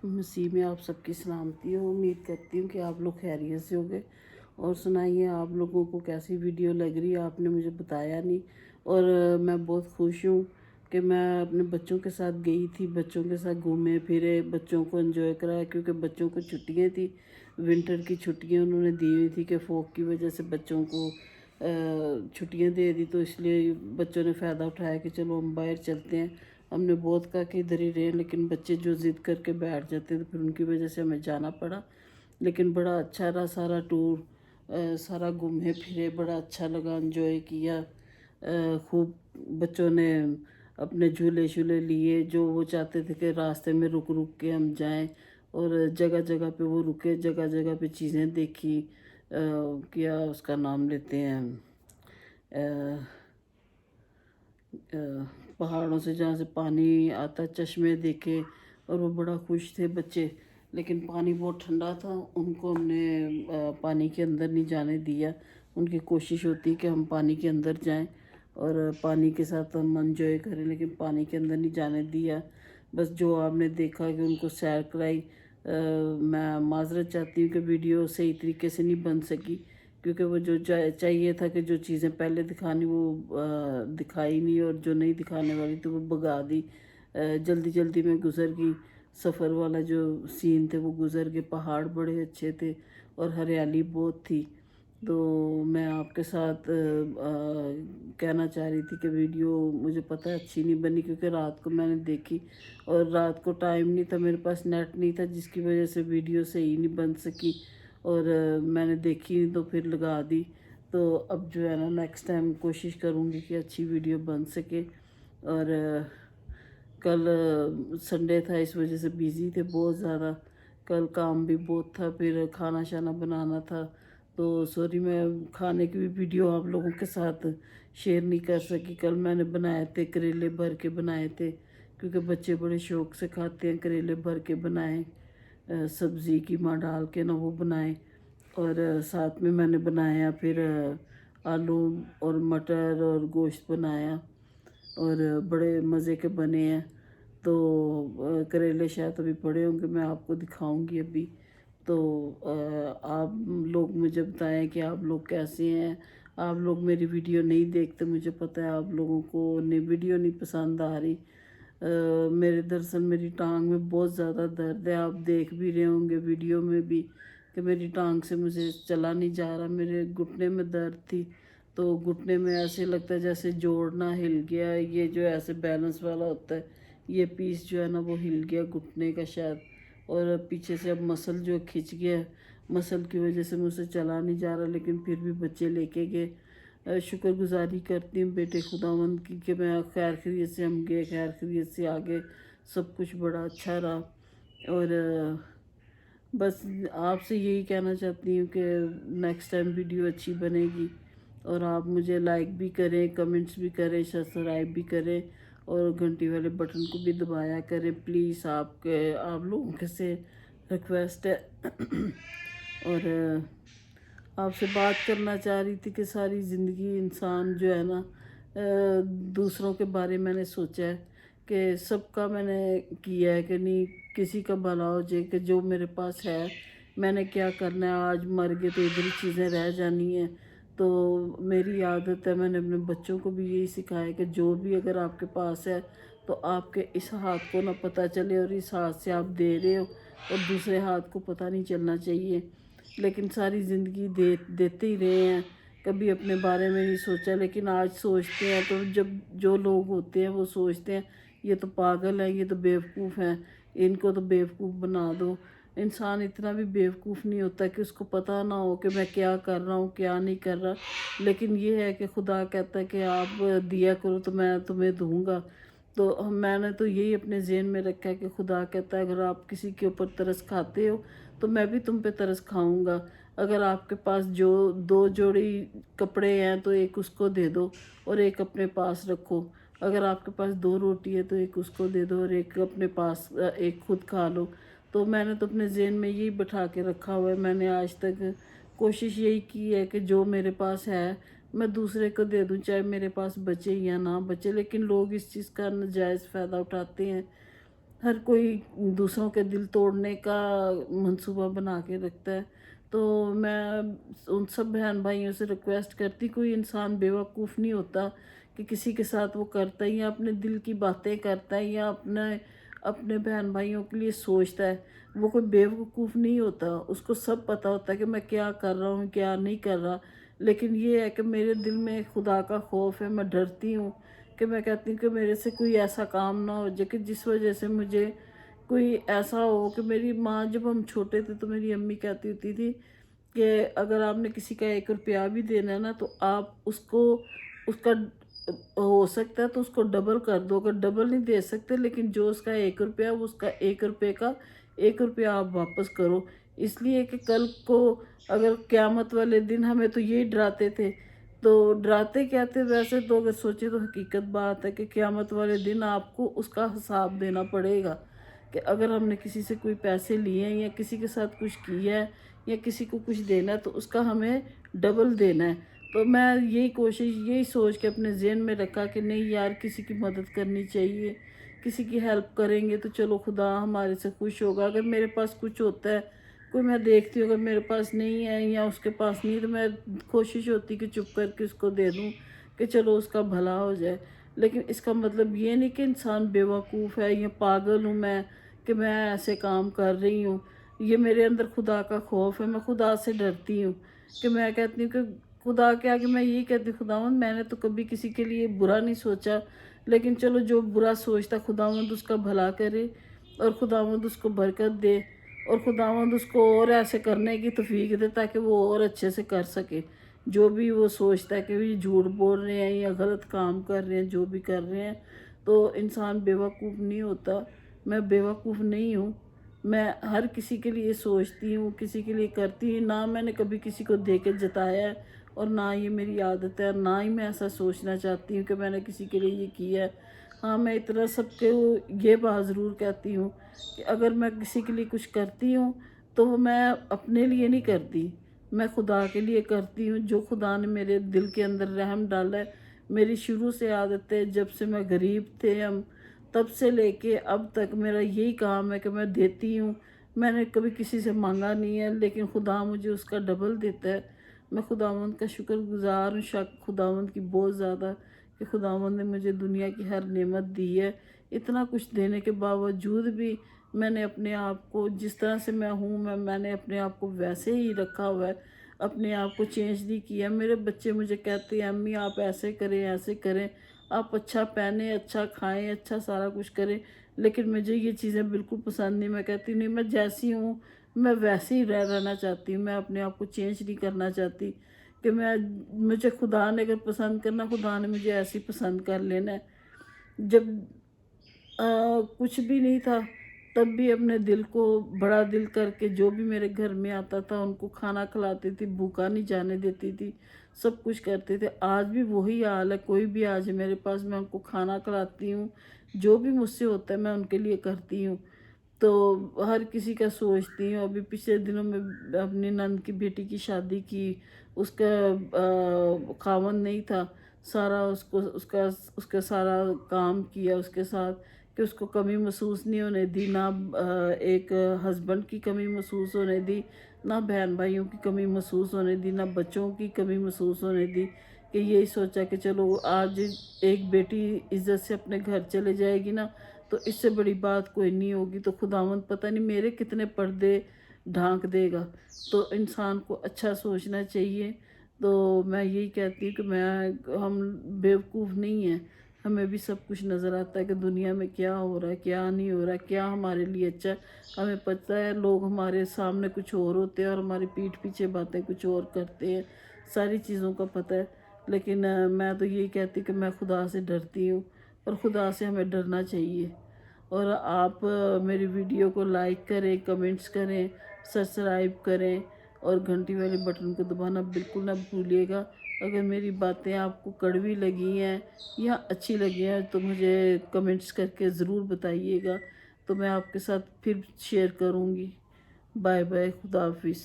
مسیح میں آپ سب کی سلامتی ہو۔ امید کرتی ہوں کہ آپ لوگ خیریت سے ہوگے۔ اور سنائیے آپ لوگوں کو کیسی ویڈیو لگ رہی ہے، آپ نے مجھے بتایا نہیں۔ اور میں بہت خوش ہوں کہ میں اپنے بچوں کے ساتھ گئی تھی، بچوں کے ساتھ گھومے پھرے، بچوں کو انجوائے کرایا، کیونکہ بچوں کو چھٹیاں تھی، ونٹر کی چھٹیاں انہوں نے دی ہوئی تھی کہ فوگ کی وجہ سے بچوں کو چھٹیاں دے دی، تو اس لیے بچوں نے فائدہ اٹھایا کہ چلو ہم باہر چلتے ہیں۔ ہم نے بہت کہا کہ ادھر ہی رہیں، لیکن بچے جو ضد کر کے بیٹھ جاتے تو پھر ان کی وجہ سے ہمیں جانا پڑا۔ لیکن بڑا اچھا رہا سارا ٹور، سارا گھومے پھرے، بڑا اچھا لگا، انجوائے کیا۔ خوب بچوں نے اپنے جھولے شولے لیے، جو وہ چاہتے تھے کہ راستے میں رک رک کے ہم جائیں، اور جگہ جگہ پہ وہ رکے، جگہ جگہ پہ چیزیں دیکھی، کیا اس کا نام لیتے ہیں، پہاڑوں سے جہاں سے پانی آتا، چشمے دیکھے، اور وہ بڑا خوش تھے بچے۔ لیکن پانی بہت ٹھنڈا تھا، ان کو ہم نے پانی کے اندر نہیں جانے دیا۔ ان کی کوشش ہوتی کہ ہم پانی کے اندر جائیں اور پانی کے ساتھ ہم انجوائے کریں، لیکن پانی کے اندر نہیں جانے دیا۔ بس جو آپ نے دیکھا کہ ان کو سیر کرائی۔ میں معذرت چاہتی ہوں کہ ویڈیو صحیح طریقے سے نہیں بن سکی، کیونکہ وہ جو چاہیے تھا کہ جو چیزیں پہلے دکھانی وہ دکھائی نہیں، اور جو نہیں دکھانے والی تو وہ بھگا دی۔ جلدی جلدی میں گزر گئی، سفر والا جو سین تھے وہ گزر گئے۔ پہاڑ بڑے اچھے تھے اور ہریالی بہت تھی۔ تو میں آپ کے ساتھ کہنا چاہ رہی تھی کہ ویڈیو مجھے پتہ ہے اچھی نہیں بنی، کیونکہ رات کو میں نے دیکھی اور رات کو ٹائم نہیں تھا، میرے پاس نیٹ نہیں تھا، جس کی وجہ سے ویڈیو صحیح نہیں بن سکی، اور میں نے دیکھی نہیں تو پھر لگا دی۔ تو اب جو ہے نا نیکسٹ ٹائم کوشش کروں گی کہ اچھی ویڈیو بن سکے۔ اور کل سنڈے تھا، اس وجہ سے بیزی تھے بہت زیادہ، کل کام بھی بہت تھا، پھر کھانا شانا بنانا تھا، تو سوری میں کھانے کی بھی ویڈیو آپ لوگوں کے ساتھ شیئر نہیں کر سکی۔ کل میں نے بنائے تھے کریلے بھر کے بنائے تھے، کیونکہ بچے بڑے شوق سے کھاتے ہیں، کریلے بھر کے بنائے، سبزی قیمہ ڈال کے نا وہ بنائے، اور ساتھ میں نے بنایا پھر آلو اور مٹر اور گوشت بنایا، اور بڑے مزے کے بنے ہیں۔ تو کریلے شاید ابھی پڑے ہوں گے، میں آپ کو دکھاؤں گی ابھی۔ تو آپ لوگ مجھے بتائیں کہ آپ لوگ کیسے ہیں۔ آپ لوگ میری ویڈیو نہیں دیکھتے، مجھے پتہ ہے آپ لوگوں کو ویڈیو نہیں پسند آ رہی۔ میرے دراصل میری ٹانگ میں بہت زیادہ درد ہے، آپ دیکھ بھی رہے ہوں گے ویڈیو میں بھی کہ میری ٹانگ سے مجھے چلا نہیں جا رہا، میرے گھٹنے میں درد تھی، تو گھٹنے میں ایسے لگتا ہے جیسے جوڑنا ہل گیا ہے، یہ جو ایسے بیلنس والا ہوتا ہے، یہ پیس جو ہے نا وہ ہل گیا گھٹنے کا شاید، اور پیچھے سے اب مسل جو کھچ گیا ہے، مسل کی وجہ سے مجھ سے چلا نہیں جا رہا، لیکن پھر بھی بچے لے کے گئے۔ شکر گزاری کرتی ہوں بیٹے خداوند کی کہ میں خیر خیریت سے ہم گئے، خیر خیریت سے آگے، سب کچھ بڑا اچھا رہا۔ اور بس آپ سے یہی کہنا چاہتی ہوں کہ نیکسٹ ٹائم ویڈیو اچھی بنے گی، اور آپ مجھے لائک بھی کریں، کمنٹس بھی کریں، سبسکرائب بھی کریں، اور گھنٹی والے بٹن کو بھی دبایا کریں پلیز، آپ لوگوں کے سے ریکویسٹ ہے۔ اور آپ سے بات کرنا چاہ رہی تھی کہ ساری زندگی انسان جو ہے نا دوسروں کے بارے میں نے سوچا ہے کہ سب کا میں نے کیا ہے کہ نہیں کسی کا بھلا ہو جائے، کہ جو میرے پاس ہے میں نے کیا کرنا ہے، آج مر گئے تو ادھر ہی چیزیں رہ جانی ہیں۔ تو میری عادت ہے، میں نے اپنے بچوں کو بھی یہی سکھایا کہ جو بھی اگر آپ کے پاس ہے تو آپ کے اس ہاتھ کو نہ پتہ چلے، اور اس ہاتھ سے آپ دے رہے ہو اور دوسرے ہاتھ کو پتہ نہیں چلنا چاہیے۔ لیکن ساری زندگی دیتے ہی رہے ہیں، کبھی اپنے بارے میں نہیں سوچا، لیکن آج سوچتے ہیں، تو جب جو لوگ ہوتے ہیں وہ سوچتے ہیں یہ تو پاگل ہیں، یہ تو بیوقوف ہیں، ان کو تو بیوقوف بنا دو۔ انسان اتنا بھی بیوقوف نہیں ہوتا کہ اس کو پتہ نہ ہو کہ میں کیا کر رہا ہوں کیا نہیں کر رہا، لیکن یہ ہے کہ خدا کہتا ہے کہ آپ دیا کرو تو میں تمہیں دوں گا۔ تو میں نے تو یہی اپنے ذہن میں رکھا ہے کہ خدا کہتا ہے اگر آپ کسی کے اوپر ترس کھاتے ہو تو میں بھی تم پہ ترس کھاؤں گا۔ اگر آپ کے پاس جو 2 جوڑی کپڑے ہیں تو ایک اس کو دے دو اور ایک اپنے پاس رکھو۔ اگر آپ کے پاس 2 روٹی ہے تو ایک اس کو دے دو اور ایک اپنے پاس ایک خود کھا لو۔ تو میں نے تو اپنے ذہن میں یہی بٹھا کے رکھا ہوا ہے، میں نے آج تک کوشش یہی کی ہے کہ جو میرے پاس ہے میں دوسرے کو دے دوں، چاہے میرے پاس بچے یا نہ بچے، لیکن لوگ اس چیز کا ناجائز فائدہ اٹھاتے ہیں۔ ہر کوئی دوسروں کے دل توڑنے کا منصوبہ بنا کے رکھتا ہے۔ تو میں ان سب بہن بھائیوں سے ریکویسٹ کرتی، کوئی انسان بیوقوف نہیں ہوتا کہ کسی کے ساتھ وہ کرتا ہے یا اپنے دل کی باتیں کرتا ہے یا اپنے بہن بھائیوں کے لیے سوچتا ہے، وہ کوئی بیوقوف نہیں ہوتا، اس کو سب پتہ ہوتا ہے کہ میں کیا کر رہا ہوں کیا نہیں کر رہا۔ لیکن یہ ہے کہ میرے دل میں خدا کا خوف ہے، میں ڈرتی ہوں کہ میں کہتی ہوں کہ میرے سے کوئی ایسا کام نہ ہو جائے کہ جس وجہ سے مجھے کوئی ایسا ہو کہ میری ماں، جب ہم چھوٹے تھے تو میری امی کہتی ہوتی تھی کہ اگر آپ نے کسی کا 1 روپیہ بھی دینا ہے نا تو آپ اس کا ہو سکتا ہے تو اس کو ڈبل کر دو، اگر ڈبل نہیں دے سکتے لیکن جو اس کا 1 روپیہ وہ اس کا 1 روپے کا 1 روپیہ آپ واپس کرو، اس لیے کہ کل کو اگر قیامت والے دن ہمیں تو یہی ڈراتے تھے، تو ڈراتے کیا تھے ویسے تو اگر سوچے تو حقیقت بات ہے کہ قیامت والے دن آپ کو اس کا حساب دینا پڑے گا، کہ اگر ہم نے کسی سے کوئی پیسے لیے ہیں یا کسی کے ساتھ کچھ کیا ہے یا کسی کو کچھ دینا ہے تو اس کا ہمیں ڈبل دینا ہے۔ تو میں یہی سوچ کے اپنے ذہن میں رکھا کہ نہیں یار، کسی کی مدد کرنی چاہیے، کسی کی ہیلپ کریں گے تو چلو خدا ہمارے سے خوش ہوگا۔ اگر میرے پاس کچھ ہوتا ہے، کوئی میں دیکھتی ہوں اگر میرے پاس نہیں ہے یا اس کے پاس نہیں ہے تو میں کوشش ہوتی کہ چپ کر کے اس کو دے دوں کہ چلو اس کا بھلا ہو جائے۔ لیکن اس کا مطلب یہ نہیں کہ انسان بیوقوف ہے یا پاگل ہوں میں کہ میں ایسے کام کر رہی ہوں۔ یہ میرے اندر خدا کا خوف ہے، میں خدا سے ڈرتی ہوں کہ میں کہتی ہوں کہ خدا کے آگے میں یہی کہتی ہوں، خداوند میں نے تو کبھی کسی کے لیے برا نہیں سوچا، لیکن چلو جو برا سوچتا خداوند اس کا بھلا کرے اور خداوند اس کو برکت دے اور خداوند اس کو اور ایسے کرنے کی توفیق دے تاکہ وہ اور اچھے سے کر سکے۔ جو بھی وہ سوچتا ہے کہ یہ جھوٹ بول رہے ہیں یا غلط کام کر رہے ہیں، جو بھی کر رہے ہیں، تو انسان بیوقوف نہیں ہوتا۔ میں بیوقوف نہیں ہوں، میں ہر کسی کے لیے سوچتی ہوں، کسی کے لیے کرتی ہوں، نہ میں نے کبھی کسی کو دے کے جتایا ہے اور نہ یہ میری عادت ہے، اور نہ ہی میں ایسا سوچنا چاہتی ہوں کہ میں نے کسی کے لیے یہ کیا ہے۔ ہاں، میں اتنا سب کے یہ بات ضرور کہتی ہوں کہ اگر میں کسی کے لیے کچھ کرتی ہوں تو وہ میں اپنے لیے نہیں کرتی، میں خدا کے لیے کرتی ہوں۔ جو خدا نے میرے دل کے اندر رحم ڈالا ہے، میری شروع سے عادت ہے، جب سے میں غریب تھے ہم تب سے لے کے اب تک میرا یہی کام ہے کہ میں دیتی ہوں۔ میں نے کبھی کسی سے مانگا نہیں ہے لیکن خدا مجھے اس کا ڈبل دیتا ہے۔ میں خداوند کا شکر گزار ہوں، خداوند کی بہت زیادہ، کہ خداوند نے مجھے دنیا کی ہر نعمت دی ہے۔ اتنا کچھ دینے کے باوجود بھی میں نے اپنے آپ کو جس طرح سے میں ہوں، میں نے اپنے آپ کو ویسے ہی رکھا ہوا ہے، اپنے آپ کو چینج نہیں کیا۔ میرے بچے مجھے کہتے ہیں امی آپ ایسے کریں ایسے کریں، آپ اچھا پہنیں، اچھا کھائیں، اچھا سارا کچھ کریں، لیکن مجھے یہ چیزیں بالکل پسند نہیں۔ میں کہتی نہیں، میں جیسی ہوں میں ویسے ہی رہنا چاہتی ہوں، میں اپنے آپ کو چینج نہیں کرنا چاہتی کہ مجھے خدا نے اگر پسند کرنا، خدا نے مجھے ایسی پسند کر لینا ہے۔ جب کچھ بھی نہیں تھا تب بھی اپنے دل کو بڑا دل کر کے جو بھی میرے گھر میں آتا تھا ان کو کھانا کھلاتی تھی، بھوکا نہیں جانے دیتی تھی، سب کچھ کرتے تھے۔ آج بھی وہی حال ہے، کوئی بھی آج میرے پاس میں ان کو کھانا کھلاتی ہوں، جو بھی مجھ سے ہوتا ہے میں ان کے لیے کرتی ہوں۔ تو ہر کسی کا سوچتی ہوں۔ ابھی پچھلے دنوں میں اپنی نند کی بیٹی کی شادی کی، اس کا خاوند نہیں تھا، سارا اس کا سارا کام کیا اس کے ساتھ کہ اس کو کمی محسوس نہیں ہونے دی، نہ ایک ہسبینڈ کی کمی محسوس ہونے دی، نہ بہن بھائیوں کی کمی محسوس ہونے دی، نہ بچوں کی کمی محسوس ہونے دی، کہ یہی سوچا کہ چلو آج ایک بیٹی عزت سے اپنے گھر چلے جائے گی نا تو اس سے بڑی بات کوئی نہیں ہوگی، تو خداوند پتہ نہیں میرے کتنے پردے ڈھانک دے گا۔ تو انسان کو اچھا سوچنا چاہیے۔ تو میں یہی کہتی ہوں کہ ہم بیوقوف نہیں ہیں، ہمیں بھی سب کچھ نظر آتا ہے کہ دنیا میں کیا ہو رہا ہے کیا نہیں ہو رہا ہے، کیا ہمارے لیے اچھا ہے۔ ہمیں پتہ ہے لوگ ہمارے سامنے کچھ اور ہوتے ہیں اور ہماری پیٹھ پیچھے باتیں کچھ اور کرتے ہیں، ساری چیزوں کا پتہ ہے، لیکن میں تو یہی کہتی کہ میں خدا سے ڈرتی ہوں اور خدا سے ہمیں ڈرنا چاہیے۔ اور آپ میری ویڈیو کو لائک کریں، کمنٹس کریں، سبسکرائب کریں اور گھنٹی والے بٹن کو دبانا بالکل نہ بھولیے گا۔ اگر میری باتیں آپ کو کڑوی لگی ہیں یا اچھی لگی ہیں تو مجھے کمنٹس کر کے ضرور بتائیے گا، تو میں آپ کے ساتھ پھر شیئر کروں گی۔ بائے بائے، خدا حافظ۔